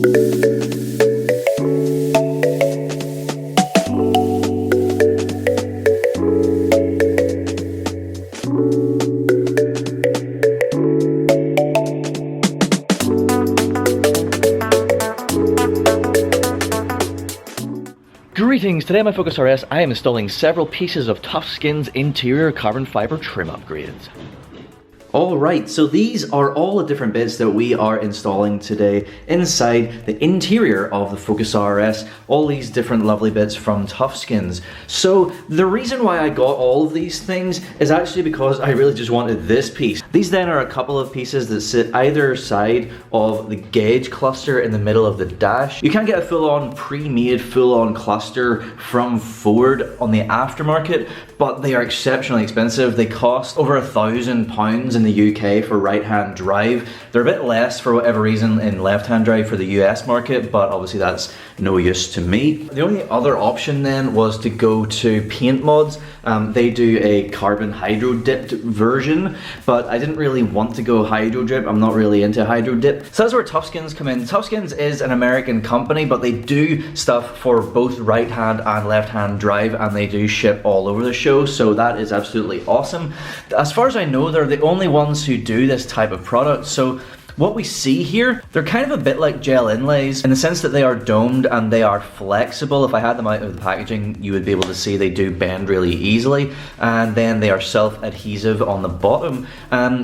Greetings, today on my Focus RS I am installing several pieces of Tufskinz interior carbon fiber trim upgrades. Alright, so these are all the different bits that we are installing today inside the interior of the Focus RS, all these different lovely bits from Tufskinz. So the reason why I got all of these things is actually because I really just wanted this piece. These then are a couple of pieces that sit either side of the gauge cluster in the middle of the dash. You can't get a full-on pre-made full-on cluster from Ford on the aftermarket, but they are exceptionally expensive. They cost over £1,000 in the UK for right-hand drive. They're a bit less for whatever reason in left-hand drive for the US market, but obviously that's no use to me. The only other option then was to go to Paint Mods. They do a carbon hydro dipped version, but I didn't really want to go hydro dip. I'm not really into hydro dip. So that's where Tufskinz come in. Tufskinz is an American company, but they do stuff for both right-hand and left-hand drive, and they do ship all over the show, so that is absolutely awesome. As far as I know, they're the only ones who do this type of product. So what we see here, they're kind of a bit like gel inlays in the sense that they are domed and they are flexible. If I had them out of the packaging, you would be able to see they do bend really easily, and then they are self-adhesive on the bottom.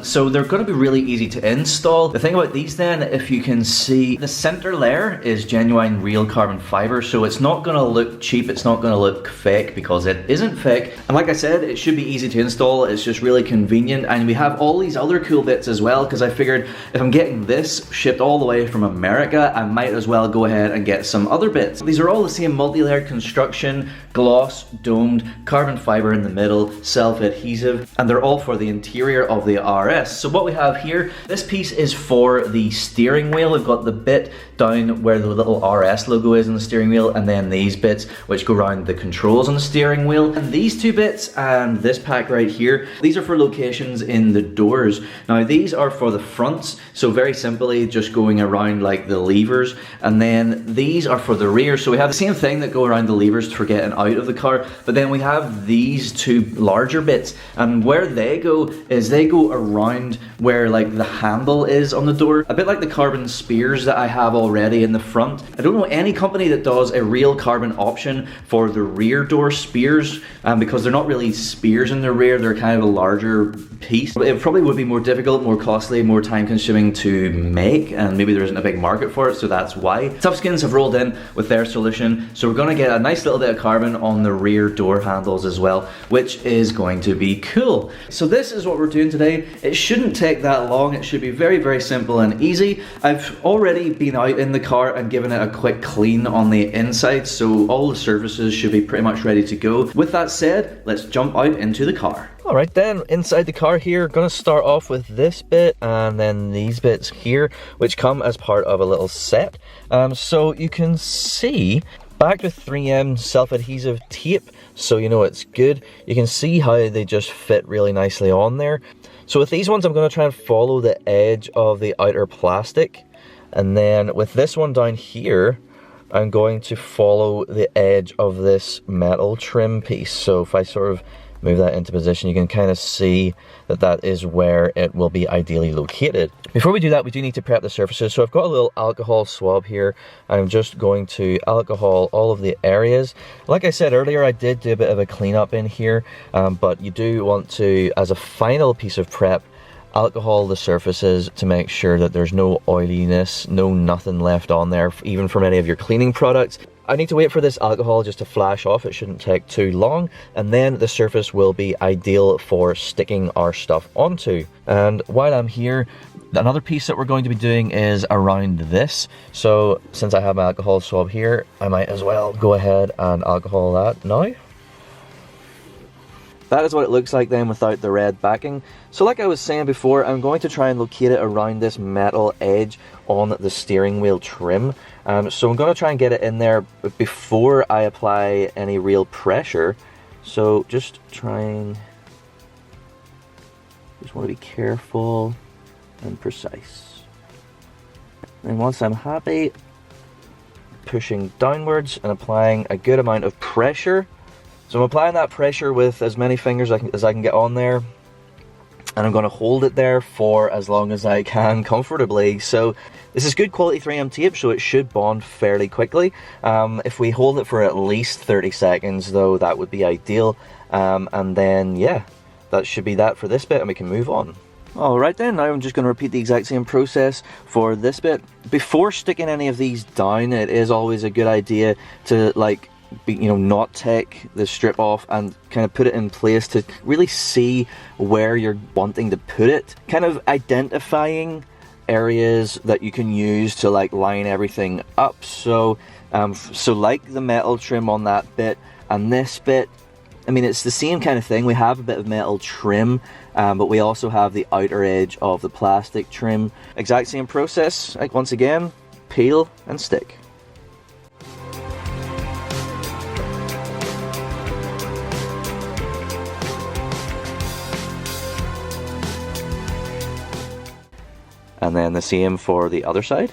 So they're going to be really easy to install. The thing about these then, if you can see, the center layer is genuine real carbon fiber, so it's not going to look cheap, it's not going to look fake, because it isn't fake. And like I said, it should be easy to install, it's just really convenient. And we have all these other cool bits as well, because I figured if I'm getting this shipped all the way from America, I might as well go ahead and get some other bits. These are all the same multi-layered construction, gloss, domed, carbon fiber in the middle, self-adhesive, and they're all for the interior of the RS. So what we have here, this piece is for the steering wheel. We've got the bit down where the little RS logo is on the steering wheel, and then these bits which go around the controls on the steering wheel. And these two bits and this pack right here, these are for locations in the doors. Now these are for the fronts, so very simply just going around like the levers, and then these are for the rear. So we have the same thing that go around the levers for getting out of the car, but then we have these two larger bits, and where they go is they go around where like the handle is on the door, a bit like the carbon spears that I have already in the front. I don't know any company that does a real carbon option for the rear door spears, because they're not really spears in the rear, they're kind of a larger piece. It probably would be more difficult, more costly, more time consuming to make, and maybe there isn't a big market for it, so that's why. Tufskinz have rolled in with their solution, so we're going to get a nice little bit of carbon on the rear door handles as well, which is going to be cool. So this is what we're doing today. It shouldn't take that long, it should be very, very simple and easy. I've already been out in the car and given it a quick clean on the inside, so all the surfaces should be pretty much ready to go. With that said, let's jump out into the car. Alright then, inside the car here, gonna start off with this bit and then these bits here, which come as part of a little set. So you can see, backed with 3M self-adhesive tape, so you know it's good. You can see how they just fit really nicely on there. So with these ones, I'm gonna try and follow the edge of the outer plastic. And then with this one down here, I'm going to follow the edge of this metal trim piece. So if I sort of move that into position, you can kind of see that that is where it will be ideally located. Before we do that, we do need to prep the surfaces. So I've got a little alcohol swab here. I'm just going to alcohol all of the areas. Like I said earlier, I did do a bit of a cleanup in here, but you do want to, as a final piece of prep, alcohol the surfaces to make sure that there's no oiliness, no nothing left on there, even from any of your cleaning products. I need to wait for this alcohol just to flash off, it shouldn't take too long, and then the surface will be ideal for sticking our stuff onto. And while I'm here, another piece that we're going to be doing is around this. So since I have my alcohol swab here, I might as well go ahead and alcohol that now. That is what it looks like then without the red backing. So like I was saying before, I'm going to try and locate it around this metal edge on the steering wheel trim. So I'm going to try and get it in there before I apply any real pressure. So just want to be careful and precise. And once I'm happy, pushing downwards and applying a good amount of pressure. So I'm applying that pressure with as many fingers as I can get on there, and I'm going to hold it there for as long as I can comfortably. So this is good quality 3M tape, so it should bond fairly quickly. If we hold it for at least 30 seconds though, that would be ideal. And then yeah, that should be that for this bit, and we can move on. Alright then, now I'm just going to repeat the exact same process for this bit. Before sticking any of these down, it is always a good idea to not take the strip off and kind of put it in place to really see where you're wanting to put it. Kind of identifying areas that you can use to line everything up. So like the metal trim on that bit and this bit, I mean, it's the same kind of thing. We have a bit of metal trim, but we also have the outer edge of the plastic trim. Exact same process, once again, peel and stick. And then the same for the other side.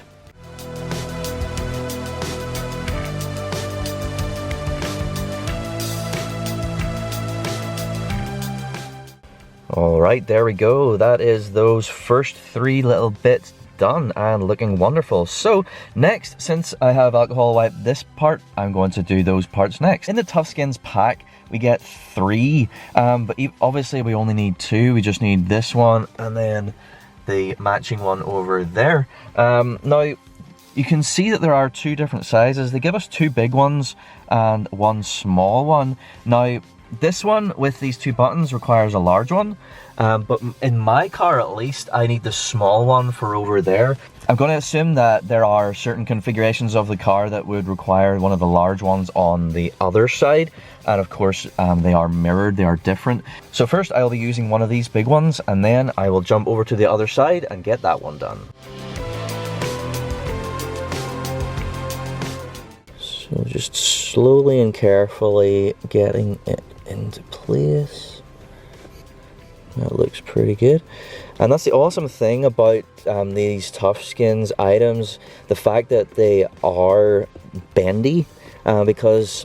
Alright, there we go. That is those first 3 little bits done and looking wonderful. So next, since I have alcohol wiped this part, I'm going to do those parts next. In the Tufskinz pack, we get 3, but obviously we only need 2. We just need this one and then the matching one over there. Now, you can see that there are 2 different sizes. They give us 2 big ones and 1 small one. Now, this one with these 2 buttons requires a large one, but in my car at least, I need the small one for over there. I'm going to assume that there are certain configurations of the car that would require one of the large ones on the other side, and of course they are mirrored, they are different. So first I'll be using one of these big ones, and then I will jump over to the other side and get that one done. So just slowly and carefully getting it into place. That looks pretty good. And that's the awesome thing about these Tufskinz items, the fact that they are bendy, because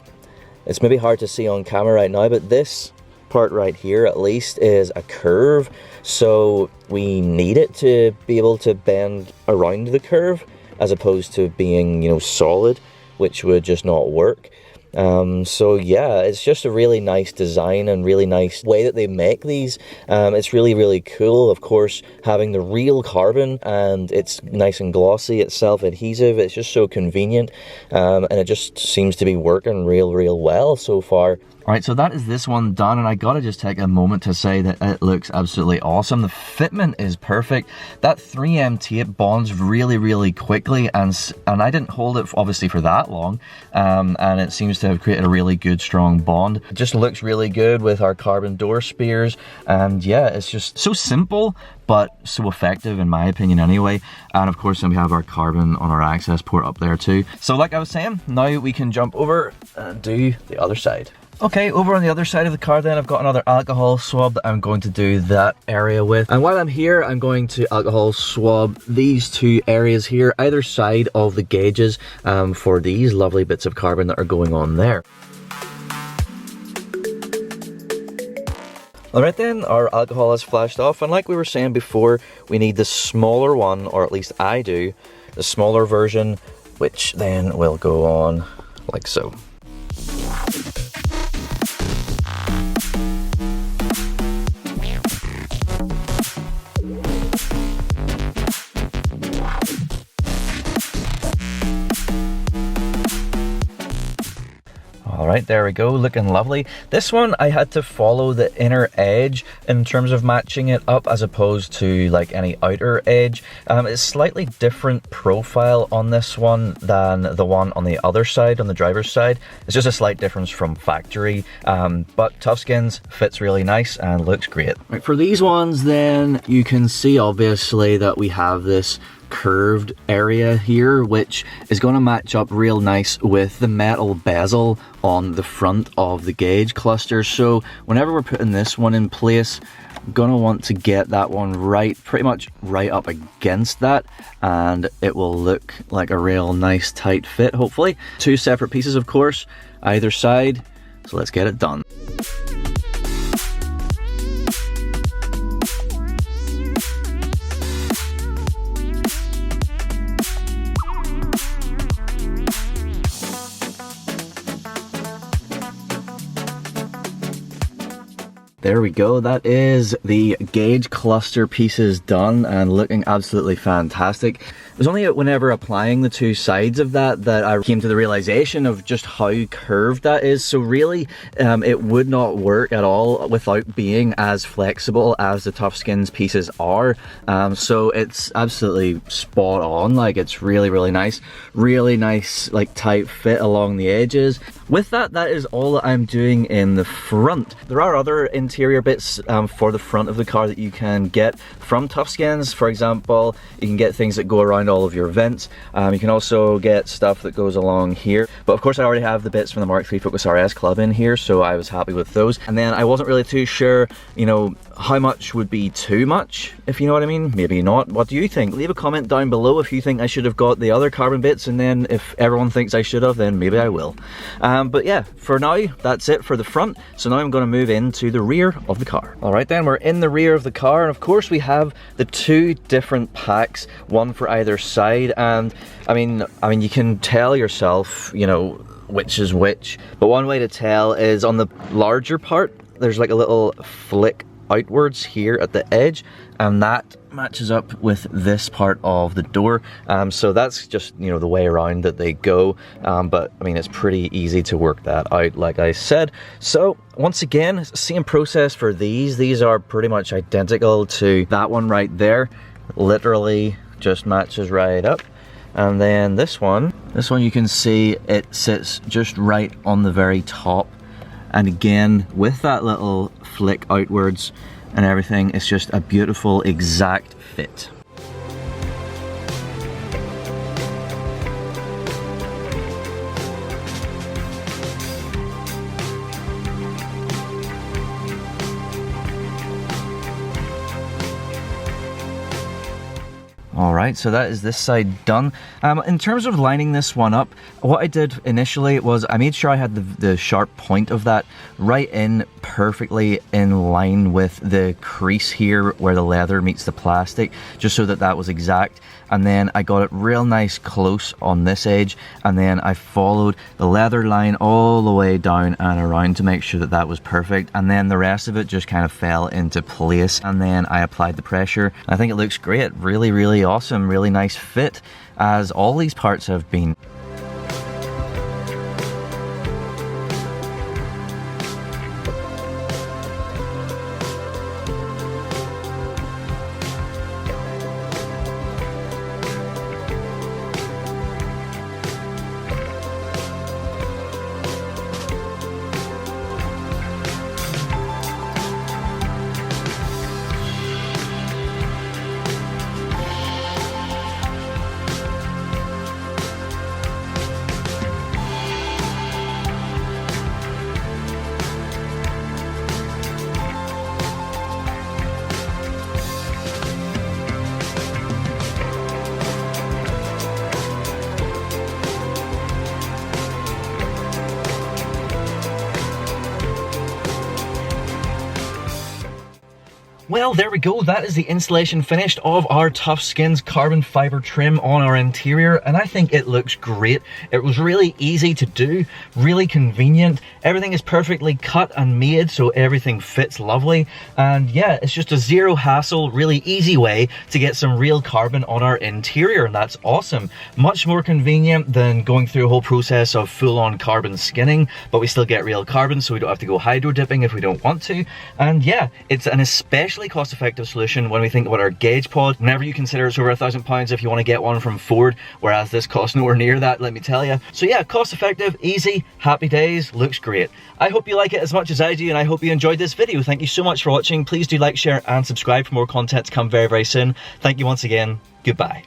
it's maybe hard to see on camera right now, but this part right here at least is a curve, so we need it to be able to bend around the curve as opposed to being, solid, which would just not work. So yeah, it's just a really nice design and really nice way that they make these. It's really, really cool. Of course, having the real carbon, and it's nice and glossy, it's self-adhesive, it's just so convenient, and it just seems to be working real well so far. Alright, so that is this one done, and I gotta just take a moment to say that it looks absolutely awesome. The fitment is perfect. That 3M tape bonds really quickly, and I didn't hold it obviously for that long, and it seems to have created a really good strong bond. It just looks really good with our carbon door spears, and yeah, it's just so simple but so effective in my opinion anyway. And of course then we have our carbon on our access port up there too. So like I was saying, now we can jump over and do the other side. Okay, over on the other side of the car then, I've got another alcohol swab that I'm going to do that area with. And while I'm here, I'm going to alcohol swab these 2 areas here, either side of the gauges, for these lovely bits of carbon that are going on there. Alright then, our alcohol has flashed off, and like we were saying before, we need the smaller one, or at least I do, the smaller version, which then will go on like so. Alright, there we go, looking lovely. This one I had to follow the inner edge in terms of matching it up as opposed to any outer edge. It's slightly different profile on this one than the one on the other side, on the driver's side. It's just a slight difference from factory, but Tufskinz fits really nice and looks great. Right, for these ones then, you can see obviously that we have this curved area here, which is going to match up real nice with the metal bezel on the front of the gauge cluster. So whenever we're putting this one in place, gonna want to get that one pretty much right up against that, and it will look like a real nice tight fit, hopefully. 2 separate pieces, of course, either side, so let's get it done. There we go, that is the gauge cluster pieces done and looking absolutely fantastic. It was only whenever applying the 2 sides of that I came to the realization of just how curved that is. So really, it would not work at all without being as flexible as the Tufskinz pieces are. So it's absolutely spot on, like it's really nice. Really nice, like tight fit along the edges. With that is all that I'm doing in the front. There are other interior bits for the front of the car that you can get from Tufskinz. For example, you can get things that go around all of your vents. You can also get stuff that goes along here. But of course I already have the bits from the MK3 Focus RS Club in here, so I was happy with those. And then I wasn't really too sure, you know, how much would be too much, if you know what I mean. Maybe not. What do you think? Leave a comment down below if you think I should have got the other carbon bits, and then if everyone thinks I should have, then maybe I will. But yeah, for now, that's it for the front. So now I'm going to move into the rear of the car. All right then, we're in the rear of the car, and of course we have the 2 different packs, one for either side. And I mean you can tell yourself, you know, which is which. But one way to tell is on the larger part, there's like a little flick outwards here at the edge, and that matches up with this part of the door. So that's just, you know, the way around that they go. But I mean, it's pretty easy to work that out, like I said. So once again, same process for these. These are pretty much identical to that one right there. Literally just matches right up. And then this one you can see it sits just right on the very top. And again, with that little flick outwards and everything, it's just a beautiful exact fit. Alright, so that is this side done. In terms of lining this one up, what I did initially was I made sure I had the sharp point of that right in perfectly in line with the crease here where the leather meets the plastic, just so that that was exact. And then I got it real nice close on this edge, and then I followed the leather line all the way down and around to make sure that that was perfect. And then the rest of it just kind of fell into place, and then I applied the pressure. I think it looks great. Really awesome, really nice fit, as all these parts have been. Well, there we go. That is the installation finished of our Tufskinz carbon fiber trim on our interior, and I think it looks great. It was really easy to do, really convenient. Everything is perfectly cut and made, so everything fits lovely. And yeah, it's just a zero hassle, really easy way to get some real carbon on our interior, and that's awesome. Much more convenient than going through a whole process of full-on carbon skinning, but we still get real carbon, so we don't have to go hydro dipping if we don't want to. And yeah, it's an especially cost-effective solution when we think about our gauge pod. Whenever you consider it's over £1,000 if you want to get one from Ford, whereas this costs nowhere near that, let me tell you. So yeah, cost-effective, easy, happy days, looks great. I hope you like it as much as I do, and I hope you enjoyed this video. Thank you so much for watching. Please do like, share, and subscribe for more content to come very, very soon. Thank you once again. Goodbye.